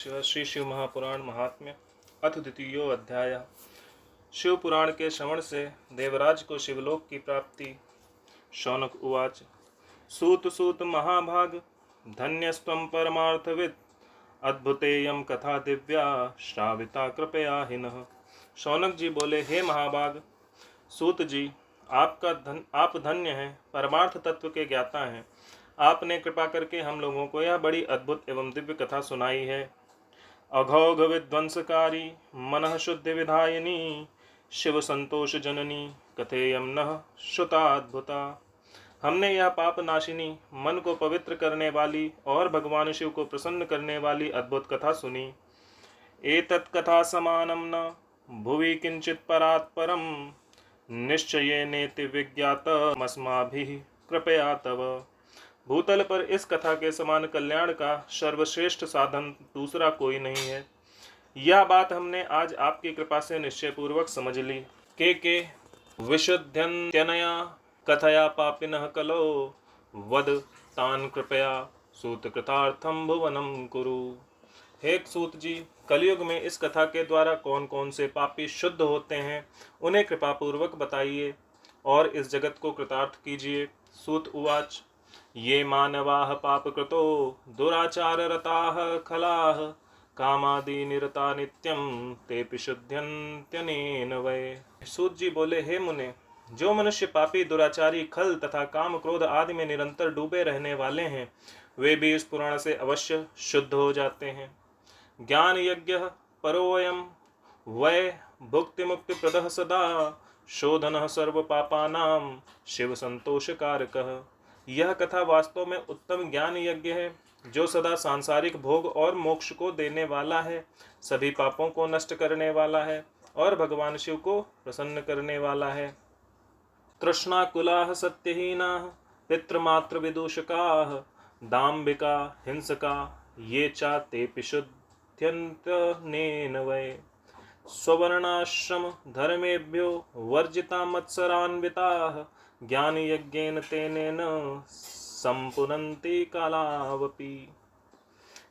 श्री शिव महापुराण महात्म्य अथ द्वितीयो अध्याय। शिव पुराण के श्रवण से देवराज को शिवलोक की प्राप्ति। शौनक उवाच। सूत सूत महाभाग धन्यस्त्वं परमार्थवित् अद्भुतेयं कथा दिव्या श्राविता कृपया हिनः। शौनक जी बोले, हे महाभाग सूत जी, आप धन्य हैं, परमार्थ तत्व के ज्ञाता हैं। आपने कृपा करके हम लोगों को यह बड़ी अद्भुत एवं दिव्य कथा सुनाई है। अघौघ विध्वंसकारी मनः शुद्धि विधायिनी शिव संतोष जननी कथेयम नः श्रुताद्भुता। हमने यह पाप नाशिनी, मन को पवित्र करने वाली और भगवान शिव को प्रसन्न करने वाली अद्भुत कथा सुनी। एतत् कथा समानं न भुवि किंचित परात् परम निश्चयेनेति विज्ञातमस्माभिः कृपया तव। भूतल पर इस कथा के समान कल्याण का सर्वश्रेष्ठ साधन दूसरा कोई नहीं है। यह बात हमने आज आपकी कृपा से निश्चय पूर्वक समझ ली। के विशुद्ध्यन्त्यनया कथया पापिनः कलो वद तान कृपया सूत कृतार्थम भुवनम कुरु। हे सूत जी, कलयुग में इस कथा के द्वारा कौन कौन से पापी शुद्ध होते हैं, उन्हें कृपा पूर्वक बताइए और इस जगत को कृतार्थ कीजिए। सूत उवाच। ये मानवाः पापकृतो दुराचार रताः खलाः कामादि निरता नित्यं तेऽपि शुद्ध्यन्त्यनेन वै। सूत जी बोले, हे मुने, जो मनुष्य पापी दुराचारी खल तथा काम क्रोध आदि में निरंतर डूबे रहने वाले हैं, वे भी इस पुराण से अवश्य शुद्ध हो जाते हैं। ज्ञान यज्ञ परोऽयं वै भुक्ति मुक्ति प्रदः सदा शोधनः सर्व पापानां शिव संतोष कारकः। यह कथा वास्तव में उत्तम ज्ञान यज्ञ है, जो सदा सांसारिक भोग और मोक्ष को देने वाला है, सभी पापों को नष्ट करने वाला है और भगवान शिव को प्रसन्न करने वाला है। तृष्णाकुलाः सत्यहीनाः पितृमात्र विदूषकाः दाम्भिका हिंसका ये चा तेऽपि शुद्ध्यन्त्यनेन वै। स्ववर्णाश्रम धर्मेभ्यो वर्जिता मत्सरान्विताः ज्ञान यज्ञेन तेनेन संपुनन्ति कालावपि।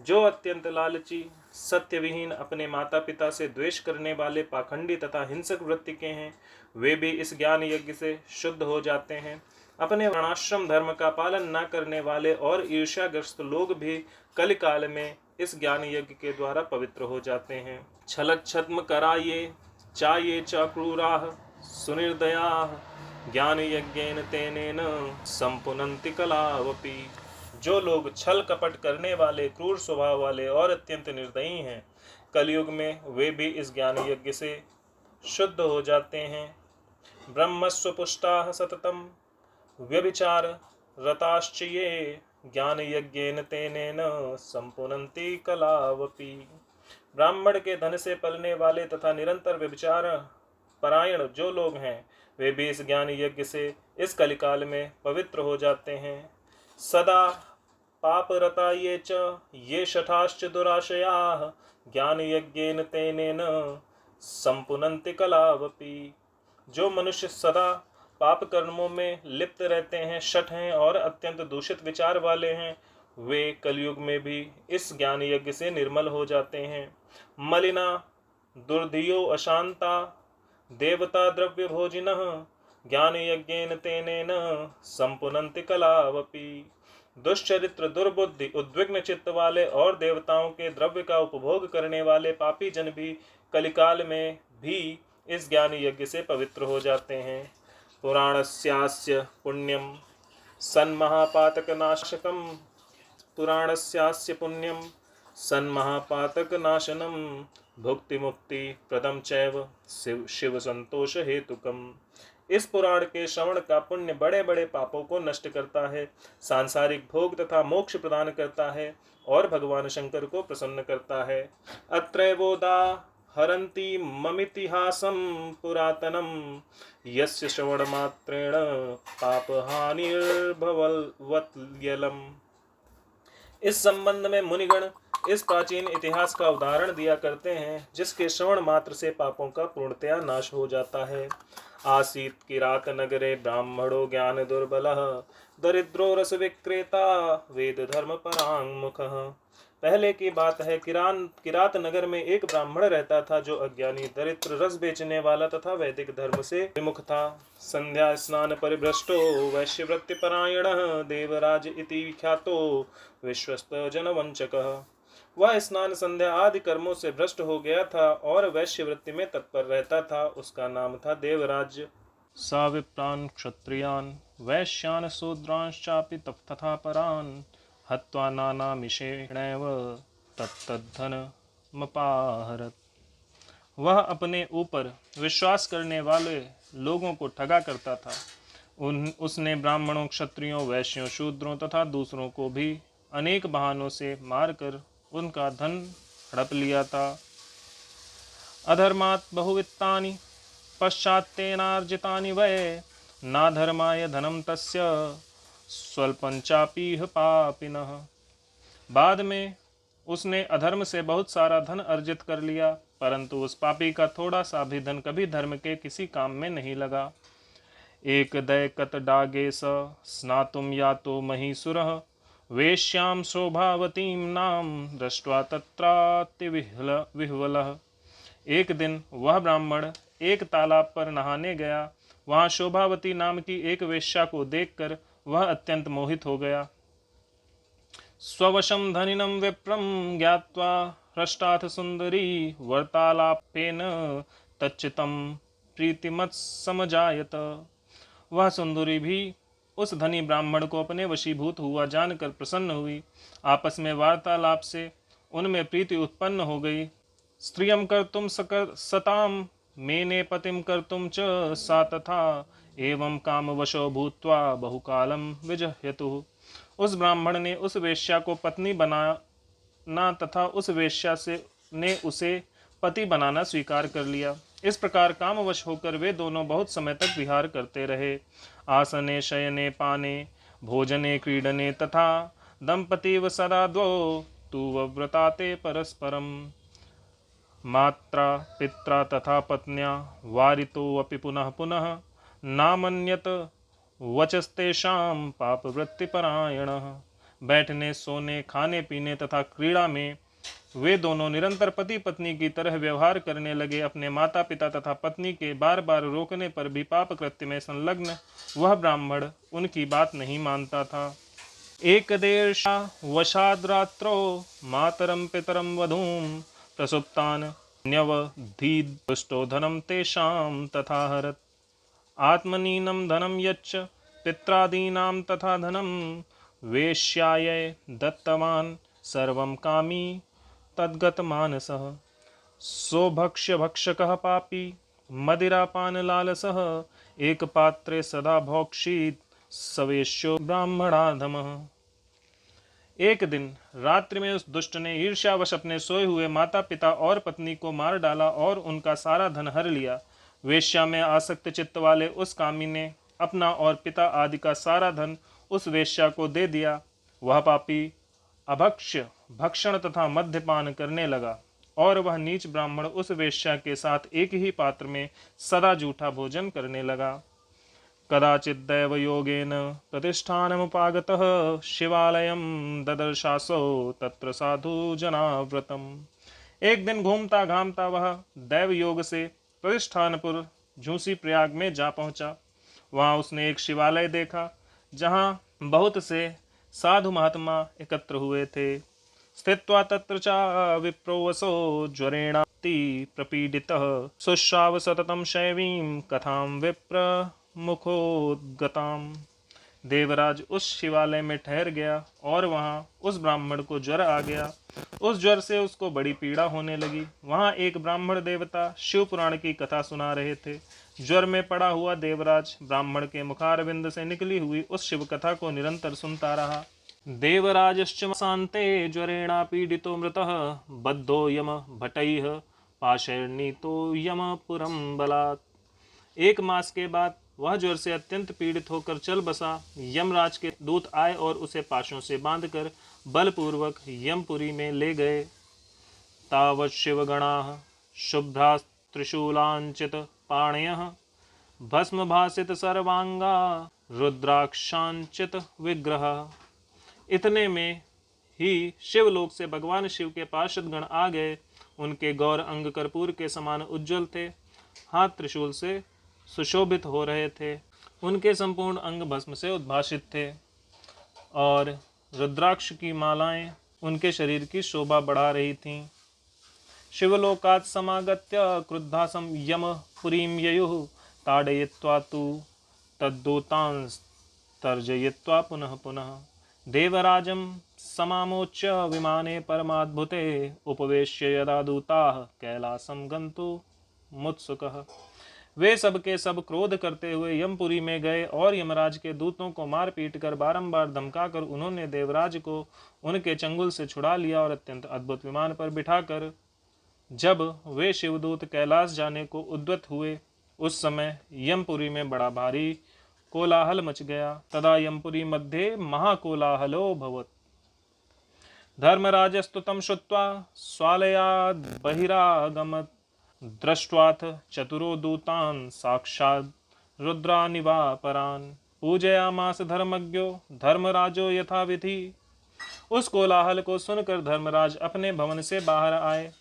जो अत्यंत लालची, सत्यविहीन, अपने माता पिता से द्वेष करने वाले, पाखंडी तथा हिंसक वृत्ति के हैं, वे भी इस ज्ञान यज्ञ से शुद्ध हो जाते हैं। अपने वर्णाश्रम धर्म का पालन न करने वाले और ईर्ष्याग्रस्त लोग भी कलिकाल में इस ज्ञान यज्ञ के द्वारा पवित्र हो जाते हैं। छलच्छद्म कराये चाये च क्रूराः सुनिर्दयाः ज्ञान यज्ञेन तेनेन संपुनन्ति कलावपि। जो लोग छल कपट करने वाले, क्रूर स्वभाव वाले और अत्यंत निर्दयी हैं, कलयुग में वे भी इस ज्ञान यज्ञ से शुद्ध हो जाते हैं। ब्रह्मस्व पुष्टाः सततम व्यभिचार रताश्च ये ज्ञान यज्ञेन तेनेन संपुनन्ति कलावपि। ब्राह्मण के धन से पलने वाले तथा निरंतर व्यभिचार परायण जो लोग हैं, वे भी इस ज्ञान यज्ञ से इस कलिकाल में पवित्र हो जाते हैं। सदा पाप रता ये च ये शठाश्च दुराशयाः ज्ञान यज्ञेन तेनेन संपुनन्ति कलावपि। जो मनुष्य सदा पाप कर्मों में लिप्त रहते हैं, शठ हैं और अत्यंत दूषित विचार वाले हैं, वे कलयुग में भी इस ज्ञान यज्ञ से निर्मल हो जाते हैं। मलिना दुर्धियो अशांता देवता द्रव्य भोजिनः ज्ञान यज्ञेन तेनेन संपुनन्ति कलावपि। दुष्चरित्र, दुर्बुद्धि, उद्विग्न चित्त वाले और देवताओं के द्रव्य का उपभोग करने वाले पापी जन भी कलिकाल में भी इस ज्ञान यज्ञ से पवित्र हो जाते हैं। पुराणस्यास्य पुण्यम सन्महापातकनाशकम पुराणस्यास्य पुण्यम सन्महापातकनाशनम भुक्ति मुक्ति प्रदम चैव शिव संतोष हेतुकम। इस पुराण के श्रवण का पुण्य बड़े बड़े पापों को नष्ट करता है, सांसारिक भोग तथा मोक्ष प्रदान करता है और भगवान शंकर को प्रसन्न करता है। अत्रैवोदा हरन्ति ममितिहासं पुरातनम यस्य श्रवण मात्रेण पापहानिर्भवत्यलम। इस संबंध में मुनिगण इस प्राचीन इतिहास का उदाहरण दिया करते हैं, जिसके श्रवण मात्र से पापों का पूर्णतया नाश हो जाता है। आसीत किरात नगरे ब्राह्मणो ज्ञान दुर्बलः दरिद्रो रस विक्रेता वेद धर्म परांगमुखः पहले की बात है, किरात नगर में एक ब्राह्मण रहता था जो अज्ञानी, दरिद्र, रस बेचने वाला तथा वैदिक धर्म से विमुख था। संध्या स्नान परिभ्रष्टो वैश्यवृत्ति परायण देवराज इति ख्यातो विश्वस्त जनवंचकः। वह स्नान संध्या आदि कर्मों से भ्रष्ट हो गया था और वैश्यवृत्ति में तत्पर रहता था। उसका नाम था देवराज। सा विप्रान् क्षत्रियान् वैश्यान् शूद्रांश्चापि तथा परान् हत्वा नानामिषेणैव तत्तद्धनमपाहरत्। वह अपने ऊपर विश्वास करने वाले लोगों को ठगा करता था। उसने ब्राह्मणों, क्षत्रियों, वैश्यों, शूद्रों तथा दूसरों को भी अनेक बहानों से मारकर उनका धन हड़प लिया था। अधर्मात् बहुवित्तानि पश्चात्तेनार्जितानि वै नाधर्माय धनम तस्य स्वल्पंचापीह पापिनः। बाद में उसने अधर्म से बहुत सारा धन अर्जित कर लिया, परंतु उस पापी का थोड़ा सा भी धन कभी धर्म के किसी काम में नहीं लगा। एक दैकत डागे स स्नातुम यातो महीसुरः वेश्याम शोभावतीं नाम दृष्ट्वा तत्रातिविह्वलः। एक दिन वह ब्राह्मण एक तालाब पर नहाने गया। वहां शोभावती नाम की एक वेश्या को देखकर वह अत्यंत मोहित हो गया। स्ववशं धनिनं विप्रं ज्ञात्वा हृष्टाथ सुंदरी वर्तालापेन तच्चितं प्रीतिमत् समजायत। वह सुंदरी भी उस धनी ब्राह्मण को अपने वशीभूत हुआ जानकर प्रसन्न हुई। आपस में वार्तालाप से उनमें प्रीति उत्पन्न हो गई। स्त्रियं कर्तुं सताम मेने पतिं कर्तुं च सा तथा एवं कामवशो भूत्वा बहुकालम विजह्यतु। उस ब्राह्मण ने उस वेश्या को पत्नी बनाना तथा उस वेश्या से ने उसे पति बनाना स्वीकार कर लिया। इस प्रकार कामवश होकर वे दोनों बहुत समय तक विहार करते रहे। आसने शयने पाने भोजने क्रीडने तथा दंपतीव सदा द्वौ तु व्रताते परस्परम। मात्रा पित्रा तथा पत्न्या वारितो अपि पुनः पुनः नामन्यत वचस्तेषां पापवृत्तिपरायणः। बैठने, सोने, खाने पीने तथा क्रीड़ा में वे दोनों निरंतर पति पत्नी की तरह व्यवहार करने लगे। अपने माता पिता तथा पत्नी के बार बार रोकने पर भी पाप कृत्य में संलग्न वह ब्राह्मण उनकी बात नहीं मानता था। एक देशा वशाद्रात्रो मातरम पितरम वधूम प्रसुप्तान न्यवधीदुष्टो धनम तेषां तथा हरत। आत्मनीनं धनं यच्च पित्रादीनां तथा धनं वेश्यायै दत्तवान् सर्वं कामी तद्गतमानसः। सोभक्ष्य भक्षकः पापी मदिरापानलालसः एक पात्रे सदा भोक्षीत सवेश्यो ब्राह्मणाधमः। एक दिन रात्रि में उस दुष्ट ने ईर्ष्यावश अपने सोए हुए माता पिता और पत्नी को मार डाला और उनका सारा धन हर लिया। वेश्या में आसक्त चित्त वाले उस कामी ने अपना और पिता आदि का सारा धन उस वेश्या को दे दिया। वह पापी अभक्ष्य भक्षण तथा मद्यपान करने लगा और वह नीच ब्राह्मण उस वेश्या के साथ एक ही पात्र में सदा जूठा भोजन करने लगा। कदाचित् दैव योगेन प्रतिष्ठानमुपागतः शिवालयं ददर्शासो तत्र साधु जनाव्रतम्। एक दिन घूमता घामता वह दैव योग से प्रतिष्ठानपुर झूसी प्रयाग में जा पहुंचा। वहां उसने एक शिवालय देखा जहां बहुत से साधु महात्मा एकत्र हुए थे। स्थित्वा तत्र च विप्रोवसो ज्वरेणाति प्रपीडितः शुश्राव सततं शैवीं कथां विप्र मुखोद्गताम। देवराज उस शिवालय में ठहर गया और वहां उस ब्राह्मण को ज्वर आ गया। उस ज्वर से उसको बड़ी पीड़ा होने लगी। वहां एक ब्राह्मण देवता शिव पुराण की कथा सुना रहे थे। ज्वर में पड़ा हुआ देवराज ब्राह्मण के मुखारविंद से निकली हुई उस शिव कथा को निरंतर सुनता रहा। देवराजश्च शान्ते ज्वरेणा पीडितो मृतः बद्धो यम भटैः पाशैर्नीतो यमपुरं बलात्। एक मास के बाद वह ज्वर से अत्यंत पीड़ित होकर चल बसा। यमराज के दूत आए और उसे पाशों से बांधकर बलपूर्वक यमपुरी में ले गए। तावत् शिवगणाः शुभ्रा त्रिशूलांचित पाणयः भस्म भासित सर्वांगा रुद्राक्षांचित विग्रह। इतने में ही शिवलोक से भगवान शिव के पार्षद गण आ गए। उनके गौर अंग कर्पूर के समान उज्जवल थे, हाथ त्रिशूल से सुशोभित हो रहे थे। उनके संपूर्ण अंग भस्म से उद्भासित थे और रुद्राक्ष की मालाएं उनके शरीर की शोभा बढ़ा रही थीं। शिवलोकात् समागत्य क्रुद्धासं यम पुरीं ययुः ताडयित्वा तु तद्दूतांस्तर्जयित्वा पुनः पुनः देवराजं समामोच्य विमाने परमाद्भुते उपवेश्य यदा दूताः कैलासं गन्तुमुत्सुकः। वे सब के सब क्रोध करते हुए यमपुरी में गए और यमराज के दूतों को मार पीट कर बारंबार धमकाकर उन्होंने देवराज को उनके चंगुल से छुड़ा लिया और अत्यंत अद्भुत विमान पर बिठाकर जब वे शिवदूत कैलाश जाने को उद्यत हुए, उस समय यमपुरी में बड़ा भारी कोलाहल मच गया। तदा यमपुरी मध्ये महाकोलाहलो भवत्। धर्मराजस्तु तं श्रुत्वा स्वालयाद् बहिरागमत्। दृष्ट्वाथ चतुरो दूतान् साक्षात् रुद्रानिवापरान्। पूजयामास धर्मज्ञो धर्मराजो यथाविधि। उस कोलाहल को सुनकर धर्मराज अपने भवन से बाहर आए।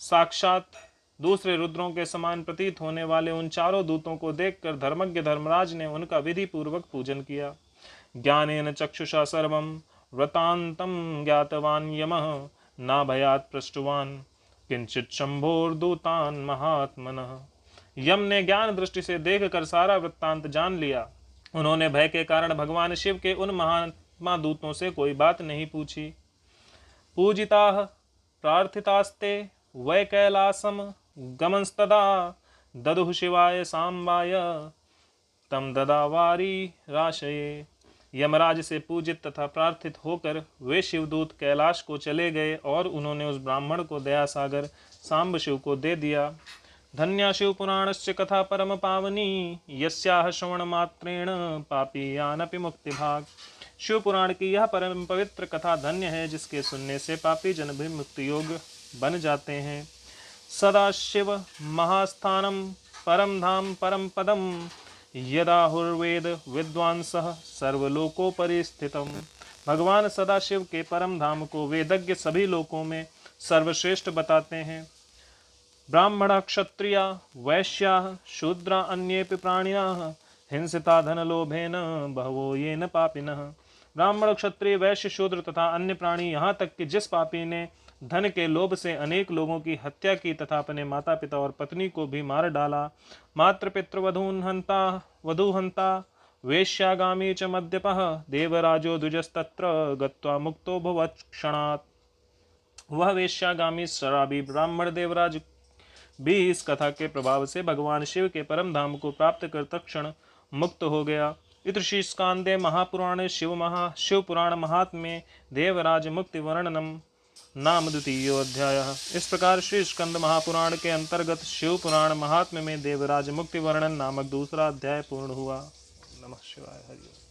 साक्षात दूसरे रुद्रों के समान प्रतीत होने वाले उन चारों दूतों को देखकर धर्मज्ञ धर्मराज ने उनका विधि पूर्वक पूजन किया। ज्ञानेन चक्षुषा सर्वं व्रतान्तं ज्ञातवान् यमः न भयात् पृष्टवान् किंचित शंभोर्दूतान् महात्मनः। यम ने ज्ञान दृष्टि से देखकर सारा वृत्तांत जान लिया। उन्होंने भय के कारण भगवान शिव के उन महात्मा दूतों से कोई बात नहीं पूछी। पूजिताः प्रार्थितास्ते वै कैलासम गमंस्तदा ददुः शिवाय सांबाय तम ददावारी राशये। यमराज से पूजित तथा प्रार्थित होकर वे शिवदूत कैलाश को चले गए और उन्होंने उस ब्राह्मण को दया सागर सांब शिव को दे दिया। धन्या शिव पुराणस्य कथा परम पावनी यस्याह श्रवण मात्रेण पापीयानपि मुक्ति भाग। शिव पुराण की यह परम पवित्र कथा धन्य है जिसके सुनने से पापी जन भी मुक्ति योग बन जाते हैं। सदा शिव महास्थानम परम धाम परम पदम यदाहुर्वेद विद्वांसः सर्वलोकोपरि स्थितम। भगवान सदाशिव के परम धाम को वेदज्ञ सभी लोकों में सर्वश्रेष्ठ बताते हैं। ब्राह्मण क्षत्रिया वैश्या शूद्रा अन्येपि प्राणिनः हिंसिता धनलोभेन बहवो येन पापिनः। ब्राह्मण क्षत्रिय वैश्य शूद्र तथा अन्य प्राणी यहाँ तक कि जिस पापी ने धन के लोभ से अनेक लोगों की हत्या की तथा अपने माता पिता और पत्नी को भी मार डाला। मातृ पितृ वधूहंता वेश्यागामी च मद्यपः देवराजो द्विजस्तत्र गत्वा मुक्तो भवत् क्षणात्। वह वेश्यागामी शराबी ब्राह्मण देवराज भी इस कथा के प्रभाव से भगवान शिव के परम धाम को प्राप्त कर तत्क्षण मुक्त हो गया। इति श्री स्कांदे महापुराणे शिव पुराण महात्म्ये देवराज मुक्ति वर्णनम नाम द्वितीयो अध्यायः। इस प्रकार श्री स्कंद महापुराण के अंतर्गत शिव पुराण महात्म्य में देवराज मुक्ति वर्णन नामक दूसरा अध्याय पूर्ण हुआ। नमः शिवाय। हरि ओम।